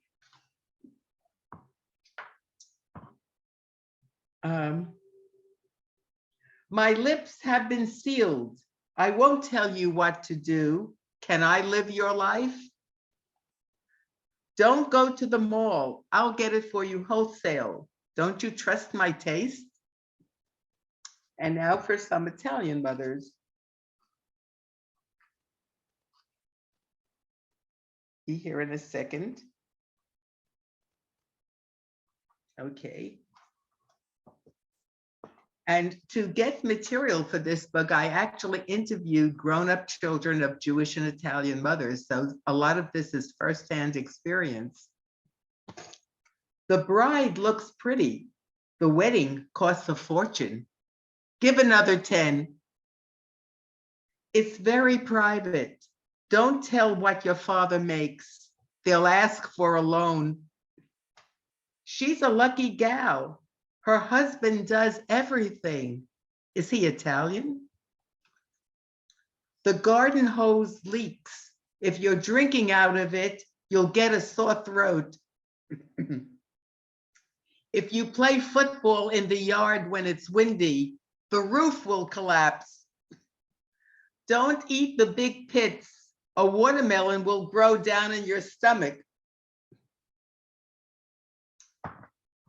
My lips have been sealed. I won't tell you what to do. Can I live your life? Don't go to the mall. I'll get it for you wholesale. Don't you trust my taste? And now for some Italian mothers. Be here in a second. Okay. And to get material for this book, I actually interviewed grown-up children of Jewish and Italian mothers. So a lot of this is firsthand experience. The bride looks pretty. The wedding costs a fortune. Give another 10. It's very private. Don't tell what your father makes. They'll ask for a loan. She's a lucky gal. Her husband does everything. Is he Italian? The garden hose leaks. If you're drinking out of it, you'll get a sore throat. If you play football in the yard when it's windy, the roof will collapse. Don't eat the big pits. A watermelon will grow down in your stomach.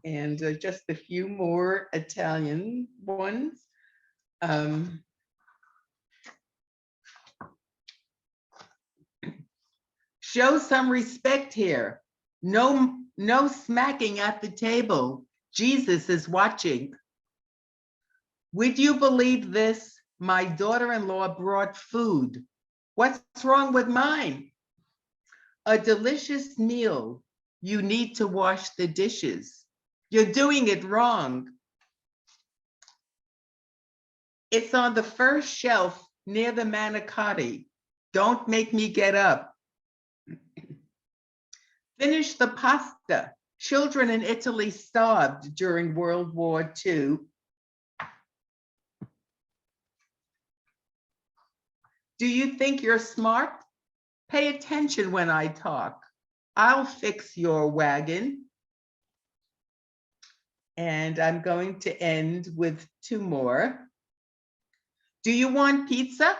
And just a few more Italian ones. Show some respect here. No smacking at the table. Jesus is watching. Would you believe this? My daughter-in-law brought food. What's wrong with mine? A delicious meal. You need to wash the dishes. You're doing it wrong. It's on the first shelf near the manicotti. Don't make me get up. Finish the pasta. Children in Italy starved during World War II. Do you think you're smart? Pay attention when I talk. I'll fix your wagon. And I'm going to end with two more. Do you want pizza?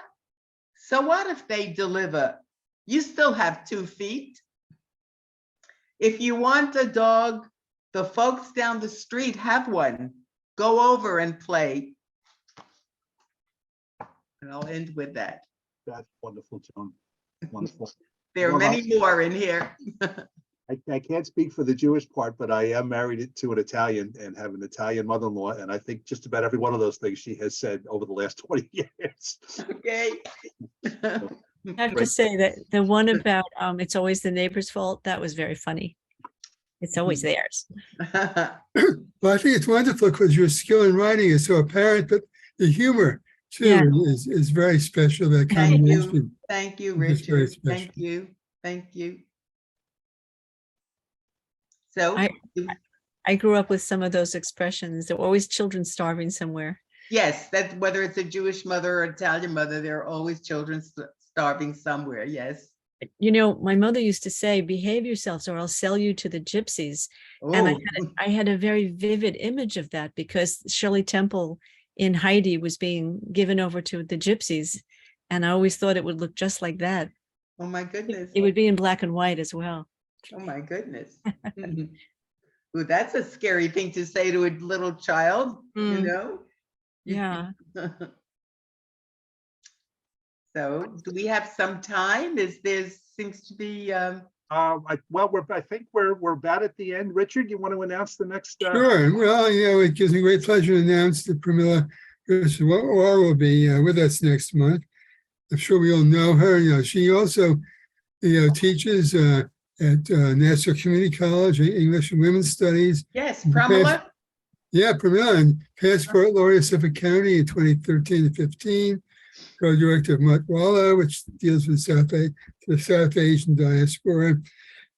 So what if they deliver? You still have 2 feet. If you want a dog, the folks down the street have one. Go over and play. And I'll end with that. That's wonderful, Joan. Wonderful. There are Well, many more in here. I can't speak for the Jewish part, but I am married to an Italian and have an Italian mother-in-law. And I think just about every one of those things she has said over the last 20 years. Okay. I have to say that the one about it's always the neighbor's fault, that was very funny. It's always theirs. Well, I think it's wonderful because your skill in writing is so apparent, but the humor too Yeah. is very special. That Thank you. combination. Thank you, It's very Richard. special. Thank you. Thank you. So, I grew up with some of those expressions. There were always children starving somewhere. yes, that whether it's a Jewish mother or Italian mother, there are always children starving somewhere. Yes. You know, my mother used to say, behave yourselves or I'll sell you to the gypsies. And Oh, I had a very vivid image of that because Shirley Temple in Heidi was being given over to the gypsies. And I always thought it would look just like that. oh my goodness. It would be in black and white as well. Oh my goodness. Ooh, that's a scary thing to say to a little child, you Mm. know? Yeah. So do we have some time? There seems to be, I think we're about at the end. Richard, you want to announce the next? Sure. Well, it gives me great pleasure to announce that Pramila Orr will be with us next month. I'm sure we all know her. She also, teaches at Nassau Community College, English and Women's Studies. yes, Pramila? Yeah, Pramila, and Passport Laureate Suffolk County in 2013 to 15. Co-director of Matwala, which deals with the South Asian diaspora.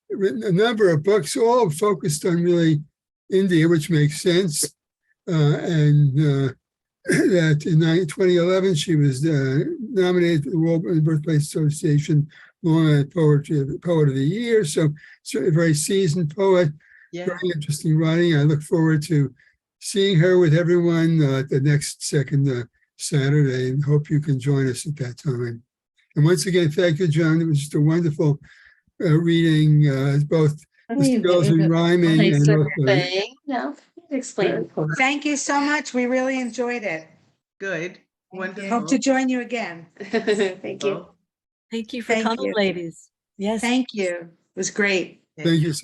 Written a number of books, all focused on really India, which makes sense. And that in 2011, she was nominated for the World Birthplace Association Long Island Poet of the Year. So certainly a very seasoned poet, Yeah. very interesting writing. I look forward to seeing her with everyone the next second Saturday, and hope you can join us at that time. And once again, thank you, Joan. It was just a wonderful reading, both the skills in rhyming and also No, explain. Thank you so much. We really enjoyed it. Good, Hope wonderful. to join you again. Thank you. Thank you for Thank coming, you. ladies. Yes. Thank you. It was great. thank you so